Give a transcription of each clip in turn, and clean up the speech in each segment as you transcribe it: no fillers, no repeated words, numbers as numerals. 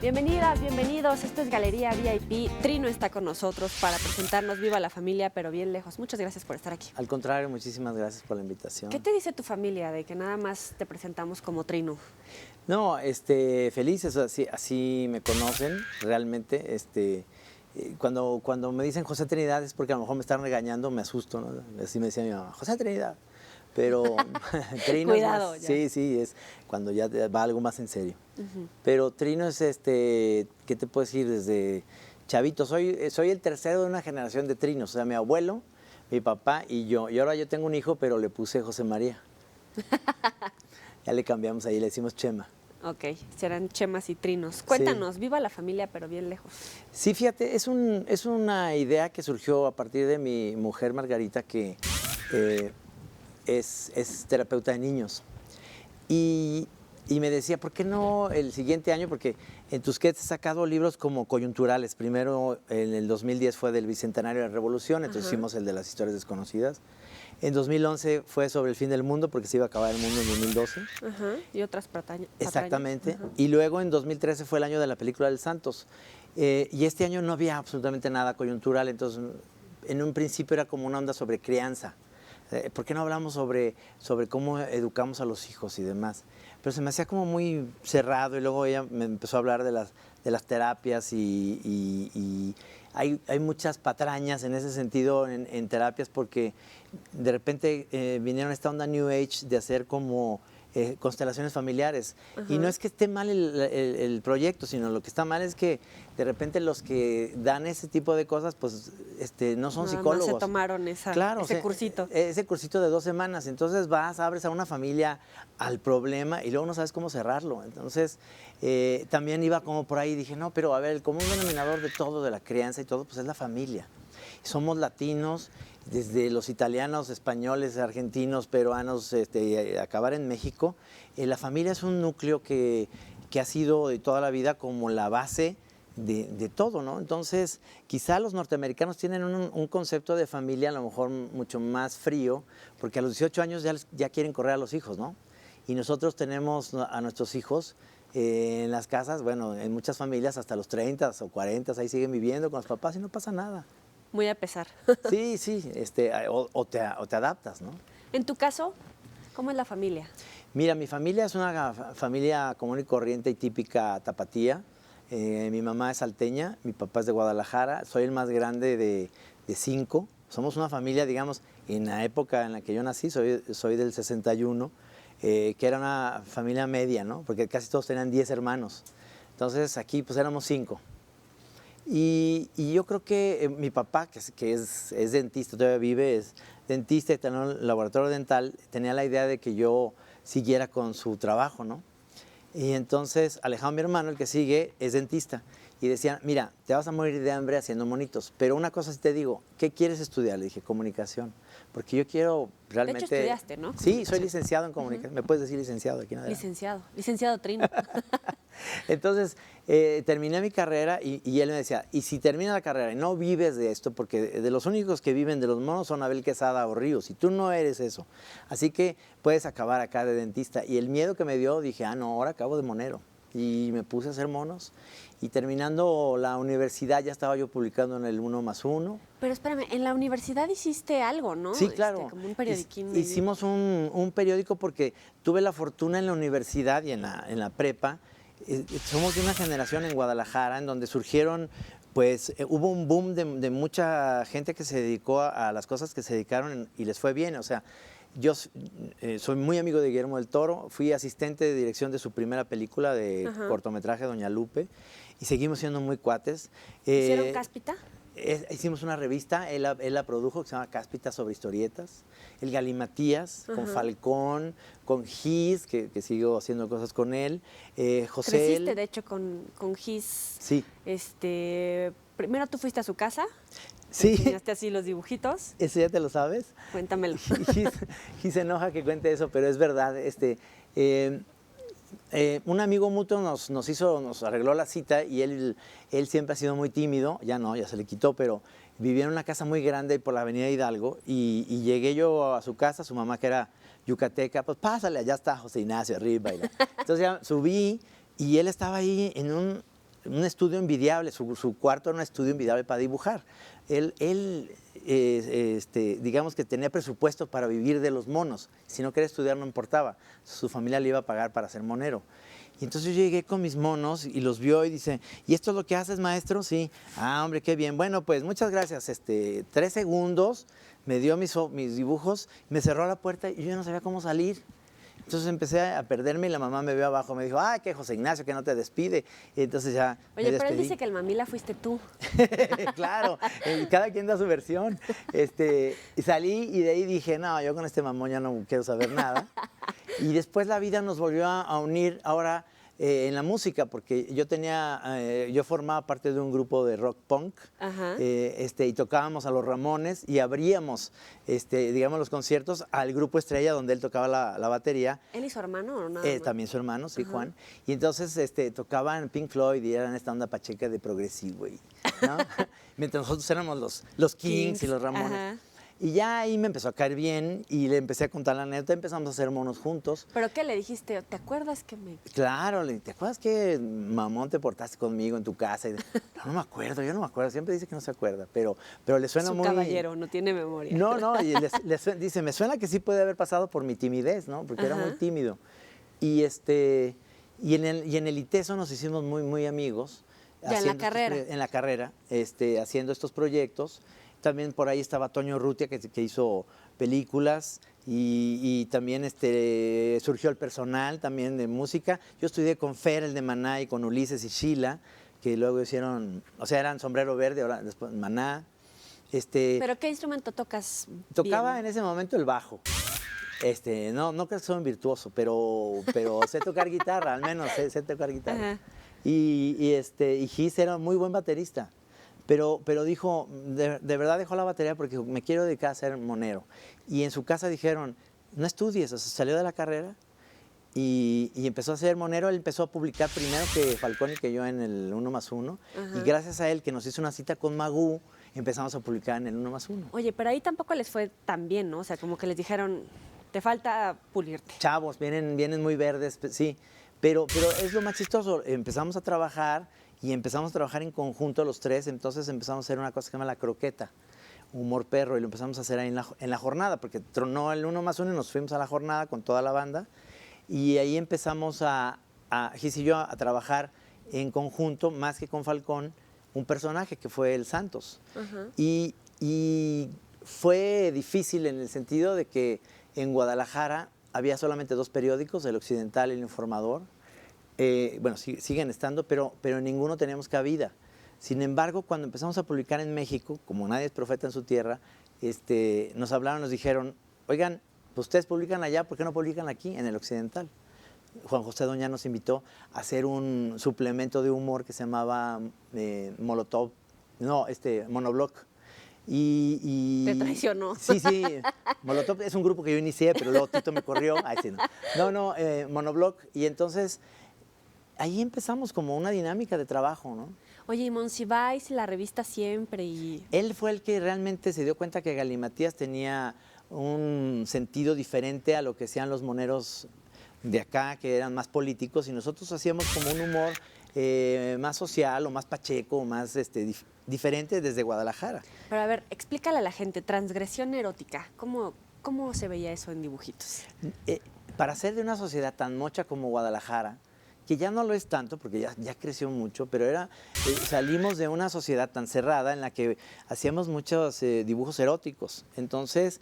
Bienvenidas, bienvenidos. Esto es Galería VIP. Trino está con nosotros para presentarnos Viva la Familia, pero bien lejos. Muchas gracias por estar aquí. Al contrario, muchísimas gracias por la invitación. ¿Qué te dice tu familia de que nada más te presentamos como Trino? No, felices, así me conocen realmente. Cuando me dicen José Trinidad es porque a lo mejor me están regañando, me asusto, ¿no? Así me decía mi mamá, José Trinidad. Pero Trino Cuidado, es más, ya. sí, es cuando ya va algo más en serio. Pero Trino es, ¿qué te puedo decir? Desde chavito, soy el tercero de una generación de Trinos, o sea, mi abuelo, mi papá y yo. Y ahora yo tengo un hijo, pero le puse José María. Ya le cambiamos ahí, le decimos Chema. Ok, serán Chemas y Trinos. Cuéntanos, Viva la Familia, pero bien lejos. Sí, fíjate, es una idea que surgió a partir de mi mujer Margarita, que es terapeuta de niños. Y me decía, ¿por qué no el siguiente año? Porque en Tusquets he sacado libros como coyunturales. Primero, en el 2010 fue del Bicentenario de la Revolución, entonces hicimos el de las historias desconocidas. En 2011 fue sobre el fin del mundo, porque se iba a acabar el mundo en 2012. Y otras patrañas. Exactamente. Y luego en 2013 fue el año de la película del Santos. Y este año no había absolutamente nada coyuntural, entonces en un principio era como una onda sobre crianza. ¿Por qué no hablamos sobre cómo educamos a los hijos y demás? Pero se me hacía como muy cerrado y luego ella me empezó a hablar de las terapias y hay muchas patrañas en ese sentido en terapias porque de repente vinieron esta onda New Age de hacer como constelaciones familiares. Y no es que esté mal el proyecto, sino lo que está mal es que de repente los que dan ese tipo de cosas, pues no son psicólogos. No se tomaron ese cursito. Ese cursito de 2 semanas. Entonces abres a una familia al problema y luego no sabes cómo cerrarlo. Entonces también iba como por ahí y dije, no, pero a ver, el común denominador de todo, de la crianza y todo, pues es la familia. Somos latinos, desde los italianos, españoles, argentinos, peruanos, acabar en México. La familia es un núcleo que ha sido de toda la vida como la base de todo, ¿no? Entonces, quizá los norteamericanos tienen un concepto de familia a lo mejor mucho más frío, porque a los 18 años ya quieren correr a los hijos, ¿no? Y nosotros tenemos a nuestros hijos en las casas, bueno, en muchas familias hasta los 30 o 40, ahí siguen viviendo con los papás y no pasa nada. Muy a pesar. Sí, o te adaptas, ¿no? En tu caso, ¿cómo es la familia? Mira, mi familia es una familia común y corriente y típica tapatía. Mi mamá es salteña, mi papá es de Guadalajara, soy el más grande de 5. Somos una familia, digamos, en la época en la que yo nací, soy del 61, que era una familia media, ¿no? Porque casi todos tenían 10 hermanos. Entonces aquí pues éramos 5. Y yo creo que mi papá, que es dentista, todavía vive, es dentista y tiene un laboratorio dental, tenía la idea de que yo siguiera con su trabajo, ¿no? Y entonces Alejandro, mi hermano, el que sigue, es dentista. Y decían, mira, te vas a morir de hambre haciendo monitos, pero una cosa sí te digo, ¿qué quieres estudiar? Le dije, comunicación, porque yo quiero realmente... De hecho, estudiaste, ¿no? Sí, soy licenciado en comunicación. ¿Me puedes decir licenciado aquí en adelante? Licenciado Trino. Entonces, terminé mi carrera y él me decía, y si terminas la carrera y no vives de esto, porque de los únicos que viven de los monos son Abel Quesada o Ríos, y tú no eres eso. Así que puedes acabar acá de dentista. Y el miedo que me dio, dije, no, ahora acabo de monero. Y me puse a hacer monos. Y terminando la universidad ya estaba yo publicando en el 1+1. Pero espérame, en la universidad hiciste algo, ¿no? Sí, claro. Como un periodiquín. Hicimos un periódico porque tuve la fortuna en la universidad y en la prepa. Somos de una generación en Guadalajara en donde surgieron, pues hubo un boom de mucha gente que se dedicó a las cosas que se dedicaron y les fue bien. O sea, yo soy muy amigo de Guillermo del Toro, fui asistente de dirección de su primera película de cortometraje, Doña Lupe, y seguimos siendo muy cuates. ¿Hicieron Cáspita? Hicimos una revista, él la produjo, que se llama Cáspita, sobre historietas. El Galimatías, con Falcón, con Gis, que sigo haciendo cosas con él. José. Creciste, de hecho, con Gis. Sí. Primero tú fuiste a su casa. Sí. Enseñaste así los dibujitos. ¿Eso ya te lo sabes? Cuéntamelo. Gis se enoja que cuente eso, pero es verdad. Un amigo mutuo nos arregló la cita y él siempre ha sido muy tímido, ya no, ya se le quitó, pero vivía en una casa muy grande por la avenida Hidalgo y llegué yo a su casa, su mamá que era yucateca, pues pásale, allá está José Ignacio arriba. Entonces ya subí y él estaba ahí en un estudio envidiable, su cuarto era un estudio envidiable para dibujar. Digamos que tenía presupuesto para vivir de los monos. Si no quería estudiar no importaba. Su familia le iba a pagar para ser monero. Y entonces yo llegué con mis monos y los vio y dice, ¿y esto es lo que haces, maestro? Sí. Ah, hombre, qué bien. Bueno, pues muchas gracias. 3 segundos, me dio mis dibujos, me cerró la puerta y yo no sabía cómo salir. Entonces empecé a perderme y la mamá me vio abajo, me dijo, ay, que José Ignacio, que no te despide. Y entonces ya me Oye, pero él despedí. dice que el mamila fuiste tú. Claro, cada quien da su versión. Y salí y de ahí dije, no, yo con este mamón ya no quiero saber nada. Y después la vida nos volvió a unir ahora en la música, porque yo formaba parte de un grupo de rock punk. Ajá. Y tocábamos a los Ramones y abríamos, digamos, los conciertos al grupo Estrella, donde él tocaba la batería. ¿Él y su hermano o nada más? También su hermano, sí, Ajá. Juan. Y entonces tocaban Pink Floyd y eran esta onda pacheca de progresivo, ¿no? Mientras nosotros éramos los Kings y los Ramones. Ajá. Y ya ahí me empezó a caer bien y le empecé a contar la anécdota, empezamos a hacer monos juntos. ¿Pero qué le dijiste? ¿Te acuerdas que me...? Claro, ¿te acuerdas que mamón te portaste conmigo en tu casa? No me acuerdo, yo no me acuerdo, siempre dice que no se acuerda, pero le suena Su muy... caballero, no tiene memoria. No, y dice, me suena que sí puede haber pasado por mi timidez, ¿no? Porque era muy tímido. Y en el ITESO nos hicimos muy, muy amigos. Ya en la carrera. En la carrera, haciendo estos proyectos. También por ahí estaba Toño Urrutia, que hizo películas, y también surgió el personal también de música. Yo estudié con Fer, el de Maná, y con Ulises y Sheila, que luego hicieron, o sea, eran Sombrero Verde, ahora después Maná. ¿Pero qué instrumento tocas Tocaba bien? en ese momento el bajo. No creo que soy un virtuoso, pero sé tocar guitarra, al menos sé tocar guitarra. Ajá. Y Gis era muy buen baterista. Pero dijo, de verdad dejó la batería porque me quiero dedicar a ser monero. Y en su casa dijeron, no estudies, o sea, salió de la carrera y empezó a ser monero. Él empezó a publicar primero que Falcón y que yo en el 1+1. Ajá. Y gracias a él, que nos hizo una cita con Magú, empezamos a publicar en el 1+1. Oye, pero ahí tampoco les fue tan bien, ¿no? O sea, como que les dijeron, te falta pulirte. Chavos, vienen muy verdes, sí. Pero es lo más chistoso. Empezamos a trabajar y empezamos a trabajar en conjunto los tres. Entonces empezamos a hacer una cosa que se llama La Croqueta, humor perro, y lo empezamos a hacer ahí en la jornada, porque tronó el 1+1 y nos fuimos a la jornada con toda la banda. Y ahí empezamos Gis y yo a trabajar en conjunto, más que con Falcón, un personaje que fue el Santos. Ajá. Y fue difícil en el sentido de que en Guadalajara había solamente 2 periódicos, El Occidental y El Informador. Bueno, siguen estando, pero en ninguno teníamos cabida. Sin embargo, cuando empezamos a publicar en México, como nadie es profeta en su tierra, nos hablaron, nos dijeron, oigan, pues ustedes publican allá, ¿por qué no publican aquí, en El Occidental? Juan José Doña nos invitó a hacer un suplemento de humor que se llamaba Monobloc. Te traicionó. Sí, Molotov es un grupo que yo inicié, pero luego Tito me corrió. Ay, sí, no. Monobloc. Y entonces ahí empezamos como una dinámica de trabajo, ¿no? Oye, y Monsiváis, la revista Siempre y... Él fue el que realmente se dio cuenta que Galimatías tenía un sentido diferente a lo que hacían los moneros de acá, que eran más políticos, y nosotros hacíamos como un humor más social o más pacheco, o más diferente desde Guadalajara. Pero a ver, explícale a la gente, transgresión erótica, ¿cómo se veía eso en dibujitos? Para ser de una sociedad tan mocha como Guadalajara, que ya no lo es tanto, porque ya creció mucho, pero salimos de una sociedad tan cerrada en la que hacíamos muchos dibujos eróticos. Entonces,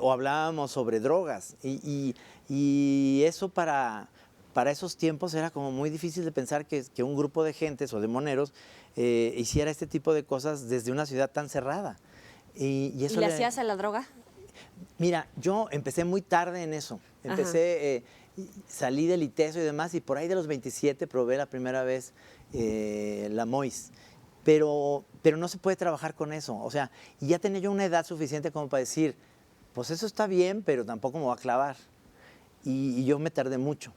o hablábamos sobre drogas. Y eso para esos tiempos era como muy difícil de pensar que un grupo de gentes o de moneros hiciera este tipo de cosas desde una ciudad tan cerrada. ¿Y eso le hacías a la droga? Mira, yo empecé muy tarde en eso. Salí del ITESO y demás, y por ahí de los 27 probé la primera vez la MOIS. Pero no se puede trabajar con eso. O sea, y ya tenía yo una edad suficiente como para decir, pues eso está bien, pero tampoco me va a clavar. Y yo me tardé mucho.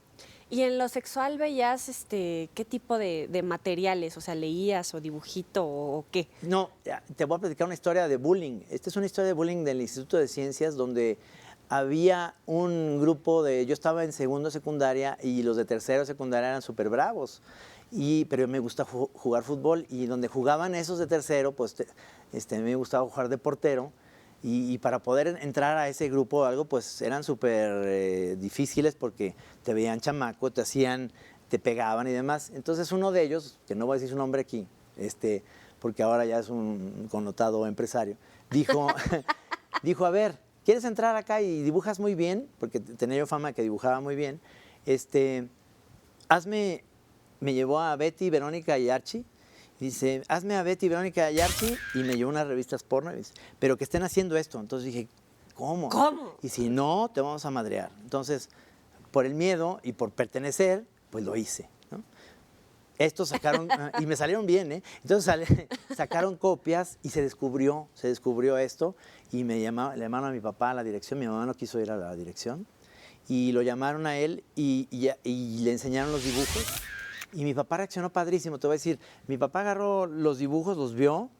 ¿Y en lo sexual veías qué tipo de materiales? O sea, ¿leías o dibujito o qué? No, te voy a platicar una historia de bullying. Esta es una historia de bullying del Instituto de Ciencias, donde había un grupo yo estaba en segundo de secundaria y los de tercero de secundaria eran súper bravos. Pero me gusta jugar fútbol y donde jugaban esos de tercero, pues me gustaba jugar de portero. Y para poder entrar a ese grupo o algo, pues eran súper difíciles porque te veían chamaco, te pegaban y demás. Entonces uno de ellos, que no voy a decir su nombre aquí, porque ahora ya es un connotado empresario, dijo, a ver, ¿quieres entrar acá y dibujas muy bien? Porque tenía yo fama de que dibujaba muy bien. Me llevó a Betty, Verónica y Archie. Dice, hazme a Betty, Verónica y Archie, y me llevó unas revistas porno, y dice, pero que estén haciendo esto. Entonces dije, ¿cómo? ¿Cómo? Y si no, te vamos a madrear. Entonces, por el miedo y por pertenecer, pues lo hice, ¿no? Estos sacaron, y me salieron bien, ¿eh? Entonces sacaron copias y se descubrió esto, y le llamaron a mi papá a la dirección. Mi mamá no quiso ir a la dirección, y lo llamaron a él y le enseñaron los dibujos. Y mi papá reaccionó padrísimo, te voy a decir, mi papá agarró los dibujos, los vio,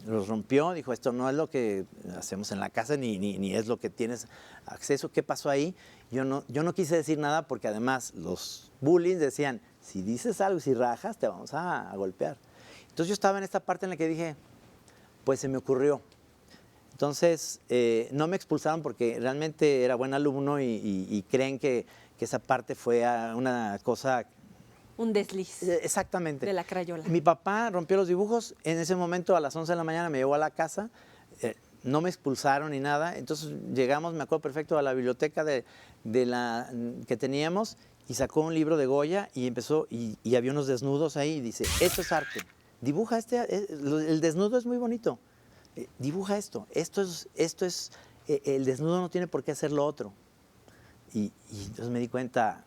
los rompió, dijo, esto no es lo que hacemos en la casa, ni es lo que tienes acceso. ¿Qué pasó ahí? Yo no quise decir nada porque además los bullies decían, si dices algo, si rajas, te vamos a golpear. Entonces yo estaba en esta parte en la que dije, pues se me ocurrió. Entonces no me expulsaron porque realmente era buen alumno y creen que esa parte fue una cosa... Un desliz. Exactamente. De la crayola. Mi papá rompió los dibujos. En ese momento, a las 11 de la mañana, me llevó a la casa. No me expulsaron ni nada. Entonces llegamos, me acuerdo perfecto, a la biblioteca que teníamos y sacó un libro de Goya y empezó, y había unos desnudos ahí y dice, esto es arte. Dibuja el desnudo es muy bonito. Dibuja esto. Esto es, el desnudo no tiene por qué hacer lo otro. Y entonces me di cuenta...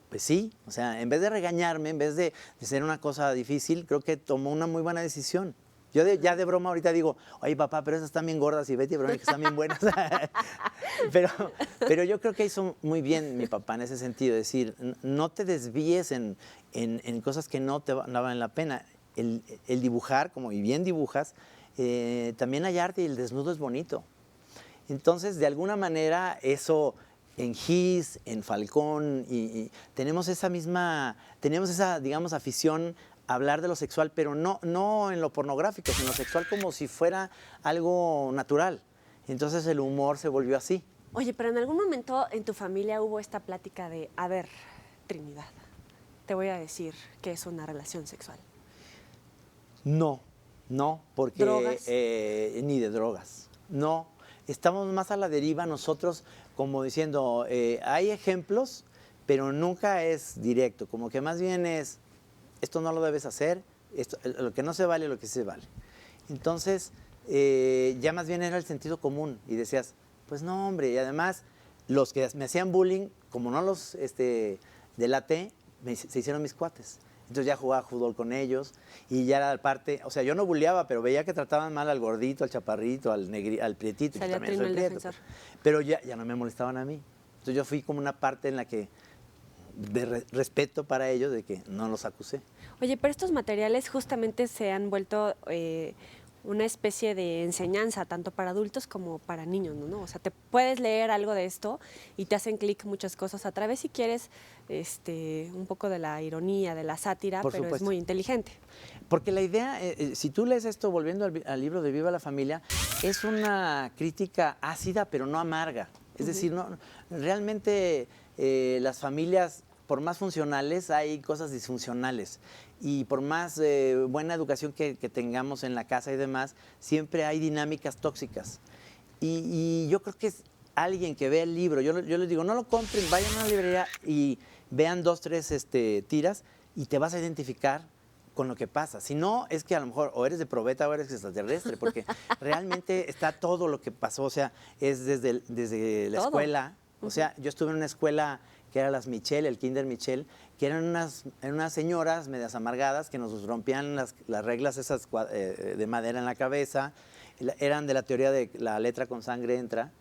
Pues sí, o sea, en vez de regañarme, en vez de ser una cosa difícil, creo que tomó una muy buena decisión. Yo ya de broma ahorita digo, oye papá, pero esas están bien gordas y Betty y Verónica están bien buenas. pero yo creo que hizo muy bien mi papá en ese sentido, es decir, no te desvíes en cosas que no valen la pena. El dibujar, como y bien dibujas, también hay arte y el desnudo es bonito. Entonces, de alguna manera, eso... En Gis, en Falcón, y tenemos esa, digamos, afición a hablar de lo sexual, pero no en lo pornográfico, sino sexual como si fuera algo natural. Entonces el humor se volvió así. Oye, pero en algún momento en tu familia hubo esta plática de, a ver, Trinidad, te voy a decir que es una relación sexual. No, porque... ¿Drogas? Ni de drogas, no. Estamos más a la deriva nosotros, como diciendo, hay ejemplos, pero nunca es directo, como que más bien es, esto no lo debes hacer, lo que no se vale, lo que sí se vale. Entonces, ya más bien era el sentido común y decías, pues no, hombre, y además los que me hacían bullying, como no los delaté, se hicieron mis cuates. Entonces ya jugaba fútbol con ellos y ya era parte, o sea, yo no bulleaba, pero veía que trataban mal al gordito, al chaparrito, al prietito. Salía Trino el defensor. Pero ya no me molestaban a mí. Entonces yo fui como una parte en la que, de respeto para ellos, de que no los acusé. Oye, pero estos materiales justamente se han vuelto una especie de enseñanza, tanto para adultos como para niños, ¿no? O sea, te puedes leer algo de esto y te hacen clic muchas cosas a través, si quieres, un poco de la ironía, de la sátira, Por pero supuesto. es muy inteligente. Porque la idea, si tú lees esto, volviendo al libro de Viva la Familia, es una crítica ácida, pero no amarga. Es decir, realmente las familias, por más funcionales, hay cosas disfuncionales. Y por más buena educación que tengamos en la casa y demás, siempre hay dinámicas tóxicas. Y yo creo que es alguien que vea el libro, yo les digo, no lo compren, vayan a una librería y vean 2, 3 tiras y te vas a identificar con lo que pasa. Si no, es que a lo mejor o eres de probeta o eres extraterrestre, porque realmente está todo lo que pasó, o sea, es desde la escuela. O sea, yo estuve en una escuela que era las Michel, el Kinder Michel, que eran unas señoras medias amargadas que nos rompían las reglas esas de madera en la cabeza, eran de la teoría de la letra con sangre entra,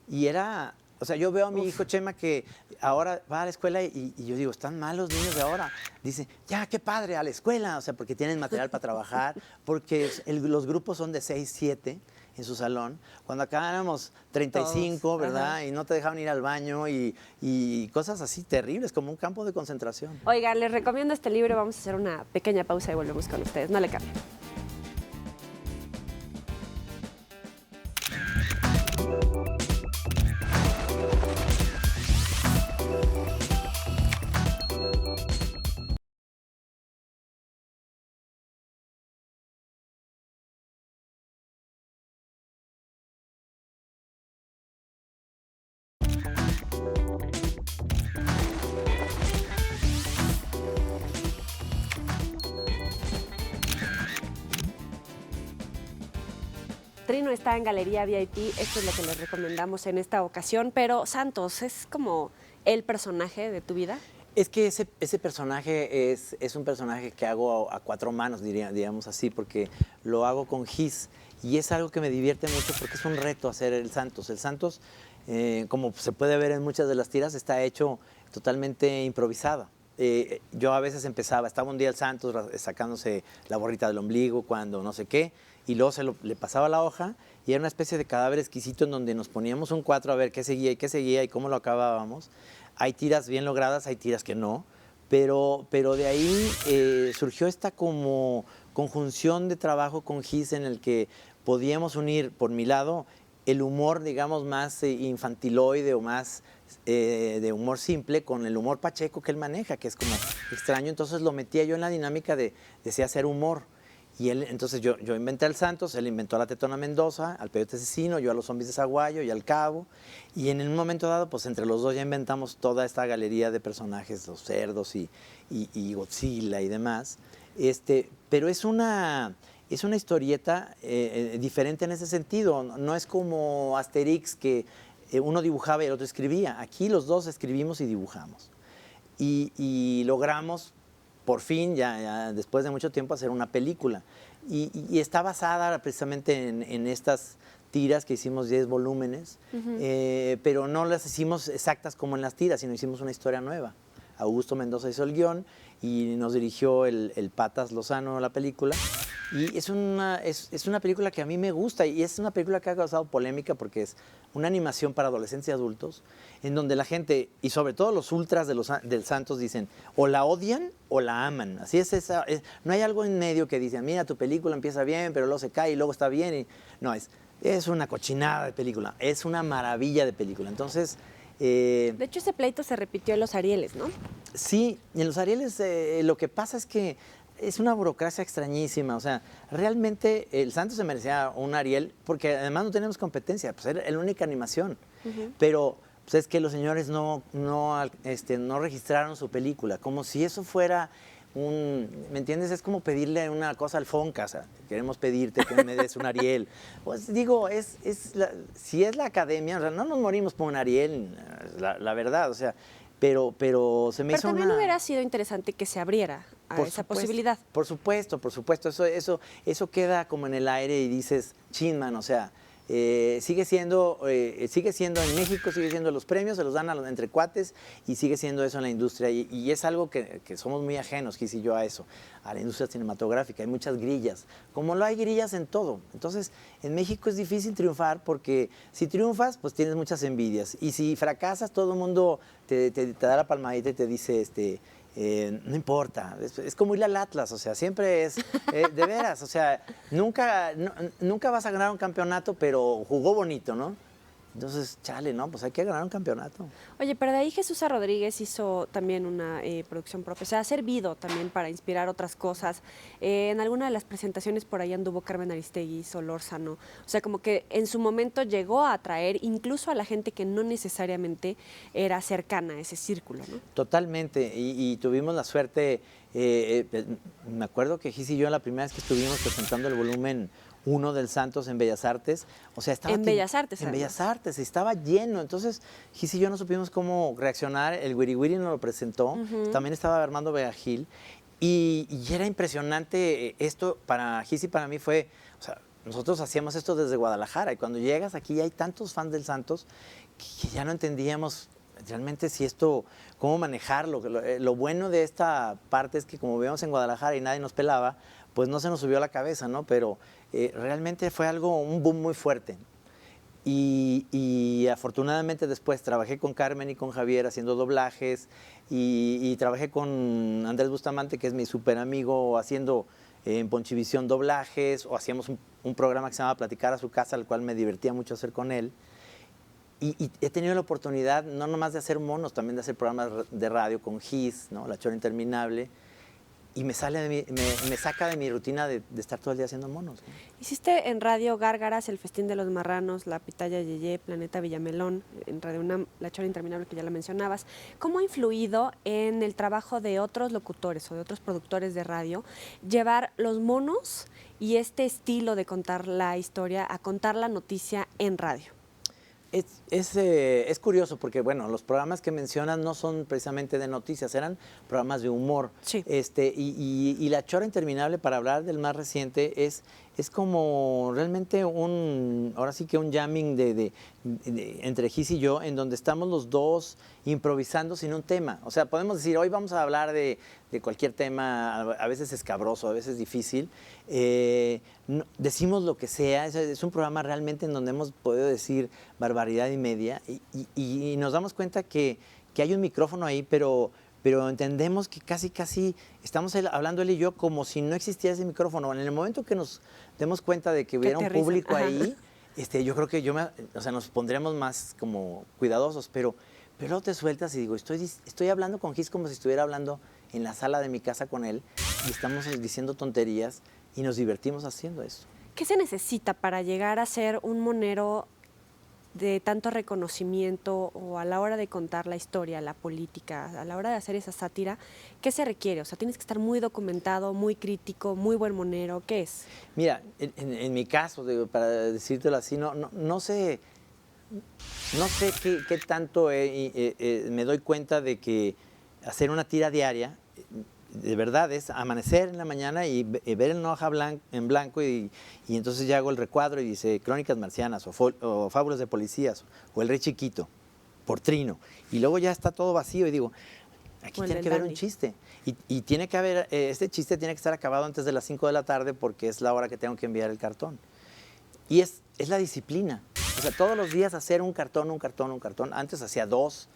y era, o sea, yo veo a mi hijo Chema que ahora va a la escuela y yo digo, están mal los niños de ahora. Dice, ya, qué padre, a la escuela, o sea, porque tienen material para trabajar, porque los grupos son de 6, 7, en su salón, cuando acá éramos 35, Todos, ¿verdad? ajá. Y no te dejaban ir al baño y cosas así terribles, como un campo de concentración. Oigan, les recomiendo este libro. Vamos a hacer una pequeña pausa y volvemos con ustedes. No le cambien. Trino está en Galería VIP, esto es lo que les recomendamos en esta ocasión, pero Santos, ¿es como el personaje de tu vida? Es que ese personaje es un personaje que hago a cuatro manos, diríamos así, porque lo hago con Gis y es algo que me divierte mucho porque es un reto hacer el Santos. El Santos, como se puede ver en muchas de las tiras, está hecho totalmente improvisado. Yo a veces estaba un día el Santos sacándose la borrita del ombligo cuando no sé qué, y luego le pasaba la hoja y era una especie de cadáver exquisito en donde nos poníamos un cuatro a ver qué seguía y cómo lo acabábamos. Hay tiras bien logradas, hay tiras que no, pero de ahí surgió esta como conjunción de trabajo con Gis en el que podíamos unir, por mi lado, el humor, digamos, más infantiloide o más de humor simple con el humor pacheco que él maneja, que es como extraño. Entonces lo metía yo en la dinámica de hacer humor. Y él, entonces yo inventé al Santos, él inventó a la Tetona Mendoza, al Peyote Asesino, yo a los Zombies de Zaguayo y al Cabo. Y en un momento dado, pues entre los dos ya inventamos toda esta galería de personajes, los cerdos y Godzilla y demás. Pero es una historieta diferente en ese sentido. No es como Asterix, que uno dibujaba y el otro escribía. Aquí los dos escribimos y dibujamos. Y logramos, por fin, ya después de mucho tiempo, hacer una película. Y está basada precisamente en estas tiras que hicimos 10 volúmenes, pero no las hicimos exactas como en las tiras, sino hicimos una historia nueva. Augusto Mendoza hizo el guión y nos dirigió el Patas Lozano la película. Y es una película que a mí me gusta y es una película que ha causado polémica porque es una animación para adolescentes y adultos en donde la gente, y sobre todo los ultras del Santos, dicen o la odian o la aman. Así no hay algo en medio que dice, mira, tu película empieza bien, pero luego se cae y luego está bien. No, es una cochinada de película, es una maravilla de película. Entonces... de hecho, ese pleito se repitió en los Arieles, ¿no? Sí, y en los Arieles lo que pasa es que es una burocracia extrañísima. O sea, realmente el Santos se merecía un Ariel porque además no tenemos competencia, pues era la única animación. Pero pues, es que los señores no registraron su película, como si eso fuera ¿me entiendes? Es como pedirle una cosa al Fonca, o sea, queremos pedirte que me des un Ariel. Pues digo, si es la academia, o sea, no nos morimos por un Ariel, la verdad, o sea, pero se me hizo también hubiera sido interesante que se abriera a esa posibilidad. Por supuesto, eso queda como en el aire y dices, chin, man, o sea, sigue siendo en México, sigue siendo los premios, se los dan entre cuates y sigue siendo eso en la industria y es algo que somos muy ajenos, Gis y yo, a eso, a la industria cinematográfica. Hay muchas grillas, como lo hay grillas en todo. Entonces, en México es difícil triunfar porque si triunfas, pues tienes muchas envidias y si fracasas, todo el mundo te da la palmadita y te dice, no importa, es como ir al Atlas, o sea, siempre es, de veras, o sea, nunca vas a ganar un campeonato, pero jugó bonito, ¿no? Entonces, chale, ¿no? Pues hay que ganar un campeonato. Oye, pero de ahí Jesús Rodríguez hizo también una producción propia, o sea, ha servido también para inspirar otras cosas. En alguna de las presentaciones por ahí anduvo Carmen Aristegui, Solórzano, o sea, como que en su momento llegó a atraer incluso a la gente que no necesariamente era cercana a ese círculo, ¿no? Totalmente, y tuvimos la suerte, me acuerdo que Gis y yo la primera vez que estuvimos presentando el volumen 1 del Santos en Bellas Artes, o sea, estaba en Bellas Artes, en además. Bellas Artes, estaba lleno. Entonces, Gis y yo no supimos cómo reaccionar. El Wiri Wiri nos lo presentó, también estaba Armando Vega Gil, y era impresionante esto. Para Gis y para mí fue, o sea, nosotros hacíamos esto desde Guadalajara, y cuando llegas aquí hay tantos fans del Santos que ya no entendíamos realmente si esto, cómo manejarlo. Lo bueno de esta parte es que como vivíamos en Guadalajara y nadie nos pelaba, pues no se nos subió a la cabeza, ¿no? Pero realmente fue un boom muy fuerte. Y afortunadamente después trabajé con Carmen y con Javier haciendo doblajes y trabajé con Andrés Bustamante, que es mi súper amigo, haciendo en Ponchivisión doblajes, o hacíamos un programa que se llama Platicar a su casa, al cual me divertía mucho hacer con él. Y he tenido la oportunidad no nomás de hacer monos, también de hacer programas de radio con Gis, ¿no? La Chora Interminable. Y me saca de mi rutina de estar todo el día haciendo monos, ¿no? Hiciste en Radio Gárgaras, El Festín de los Marranos, La Pitaya Yeye, Planeta Villamelón, en Radio UNAM, La Chora Interminable, que ya la mencionabas. ¿Cómo ha influido en el trabajo de otros locutores o de otros productores de radio llevar los monos y este estilo de contar la historia a contar la noticia en radio? Es curioso porque, bueno, los programas que mencionas no son precisamente de noticias, eran programas de humor. Sí. Y La Chora Interminable, para hablar del más reciente, es como realmente ahora sí que un jamming entre Gis y yo, en donde estamos los dos improvisando sin un tema. O sea, podemos decir, hoy vamos a hablar de cualquier tema, a veces escabroso, a veces difícil. Decimos lo que sea, es un programa realmente en donde hemos podido decir barbaridad y media y nos damos cuenta que hay un micrófono ahí, pero entendemos que casi estamos hablando él y yo como si no existiera ese micrófono. En el momento que nos demos cuenta de que hubiera un público ahí, yo creo que nos pondremos más como cuidadosos, pero luego te sueltas y digo, estoy hablando con Gis como si estuviera hablando en la sala de mi casa con él y estamos diciendo tonterías y nos divertimos haciendo eso. ¿Qué se necesita para llegar a ser un monero de tanto reconocimiento o a la hora de contar la historia, la política, a la hora de hacer esa sátira? ¿Qué se requiere? O sea, tienes que estar muy documentado, muy crítico, muy buen monero. ¿Qué es? Mira, en mi caso, para decírtelo así, no sé qué tanto me doy cuenta de que hacer una tira diaria de verdad es amanecer en la mañana y ver en hoja en blanco y entonces ya hago el recuadro y dice Crónicas Marcianas o Fábulas de Policías o El Rey Chiquito por Trino y luego ya está todo vacío y digo, aquí tiene que haber un chiste y tiene que haber, este chiste tiene que estar acabado antes de las 5 de la tarde porque es la hora que tengo que enviar el cartón y es la disciplina, o sea, todos los días hacer un cartón, antes hacía 2,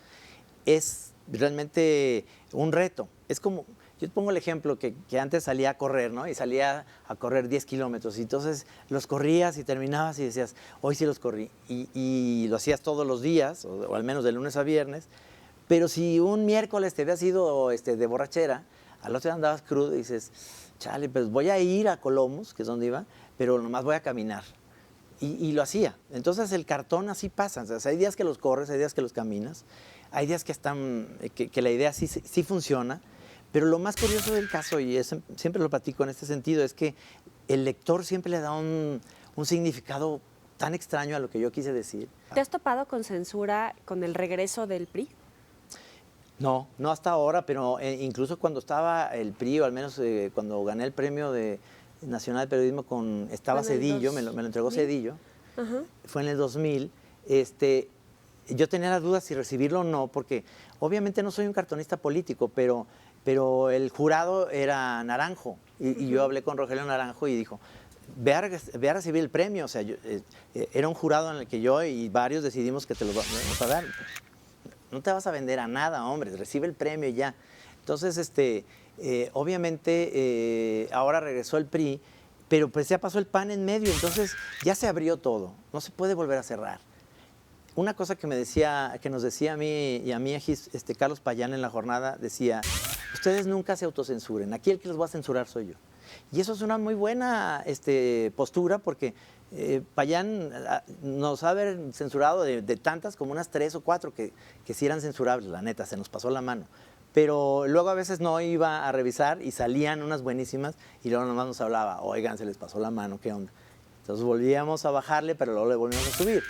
es realmente un reto, es como... Yo te pongo el ejemplo que antes salía a correr, ¿no? Y salía a correr 10 kilómetros. Y entonces los corrías y terminabas y decías, hoy sí los corrí. Y lo hacías todos los días, o al menos de lunes a viernes. Pero si un miércoles te habías ido de borrachera, al otro día andabas crudo y dices, chale, pues voy a ir a Colomos, que es donde iba, pero nomás voy a caminar. Y lo hacía. Entonces el cartón así pasa. O sea, hay días que los corres, hay días que los caminas. Hay días que la idea sí funciona. Pero lo más curioso del caso, y siempre lo platico en este sentido, es que el lector siempre le da un significado tan extraño a lo que yo quise decir. ¿Te has topado con censura con el regreso del PRI? No hasta ahora, pero incluso cuando estaba el PRI, o al menos cuando gané el premio nacional de periodismo estaba Cedillo, me lo entregó Cedillo, fue en el 2000, yo tenía las dudas si recibirlo o no, porque obviamente no soy un cartonista político, pero el jurado era Naranjo, y yo hablé con Rogelio Naranjo y dijo, ve a recibir el premio, o sea, era un jurado en el que yo y varios decidimos que te lo vamos a dar. No te vas a vender a nada, hombre, recibe el premio y ya. Entonces, obviamente, ahora regresó el PRI, pero pues ya pasó el PAN en medio, entonces ya se abrió todo, no se puede volver a cerrar. Una cosa que nos decía a mí y a mí, Carlos Payán en la jornada, decía, ustedes nunca se autocensuren, aquí el que los va a censurar soy yo. Y eso es una muy buena postura porque Payán nos ha haber censurado de tantas como unas 3 o 4 que sí eran censurables, la neta, se nos pasó la mano. Pero luego a veces no iba a revisar y salían unas buenísimas y luego nomás nos hablaba, oigan, se les pasó la mano, ¿qué onda? Entonces volvíamos a bajarle, pero luego le volvíamos a subir.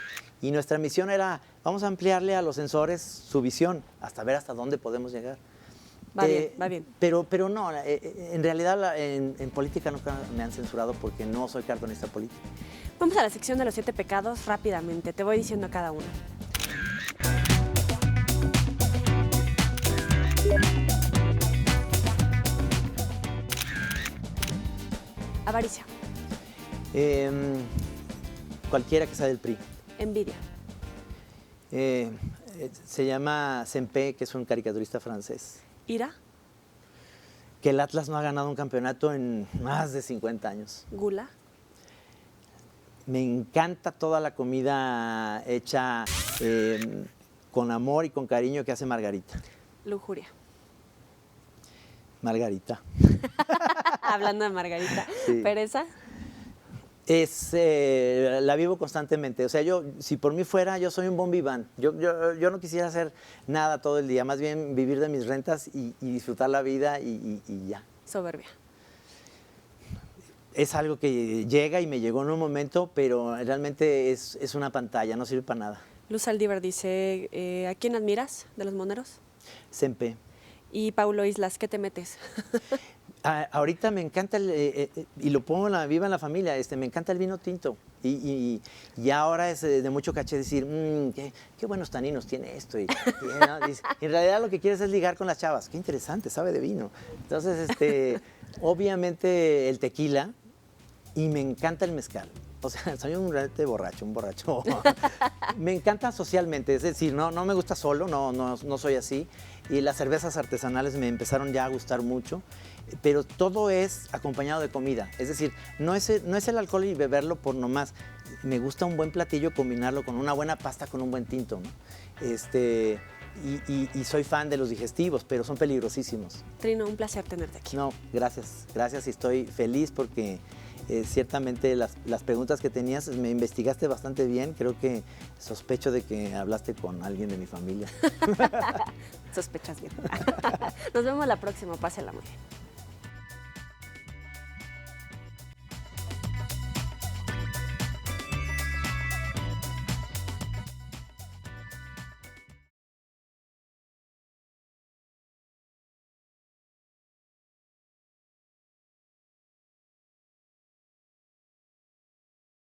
Y nuestra misión era, vamos a ampliarle a los censores su visión, hasta ver hasta dónde podemos llegar. Va bien. Pero no, en realidad en política nunca me han censurado porque no soy cartonista político. Vamos a la sección de los 7 pecados rápidamente, te voy diciendo cada uno. Avaricia. Cualquiera que sea del PRI. Envidia. Se llama Sempé, que es un caricaturista francés. Ira. Que el Atlas no ha ganado un campeonato en más de 50 años. Gula. Me encanta toda la comida hecha con amor y con cariño que hace Margarita. Lujuria. Margarita. Hablando de Margarita. Sí. Pereza. La vivo constantemente. O sea, si por mí fuera, yo soy un bon vivant. Yo no quisiera hacer nada todo el día, más bien vivir de mis rentas y disfrutar la vida y ya. Soberbia. Es algo que llega y me llegó en un momento, pero realmente es una pantalla, no sirve para nada. Luz Saldívar dice, ¿a quién admiras de los moneros? Sempé. Y Paulo Islas, ¿qué te metes? Ahorita me encanta, y lo pongo viva en la familia, me encanta el vino tinto. Y ahora es de mucho caché decir, qué buenos taninos tiene esto. Y en realidad lo que quieres es ligar con las chavas. Qué interesante, sabe de vino. Entonces, obviamente el tequila, y me encanta el mezcal. O sea, soy un borracho. Me encanta socialmente, es decir, no me gusta solo, no soy así. Y las cervezas artesanales me empezaron ya a gustar mucho, pero todo es acompañado de comida. Es decir, no es el alcohol y beberlo por nomás. Me gusta un buen platillo, combinarlo con una buena pasta, con un buen tinto, ¿no? Y soy fan de los digestivos, pero son peligrosísimos. Trino, un placer tenerte aquí. No, gracias y estoy feliz porque ciertamente las preguntas que tenías me investigaste bastante bien. Creo que sospecho de que hablaste con alguien de mi familia. Sospechas bien. Nos vemos la próxima. Pásela muy bien.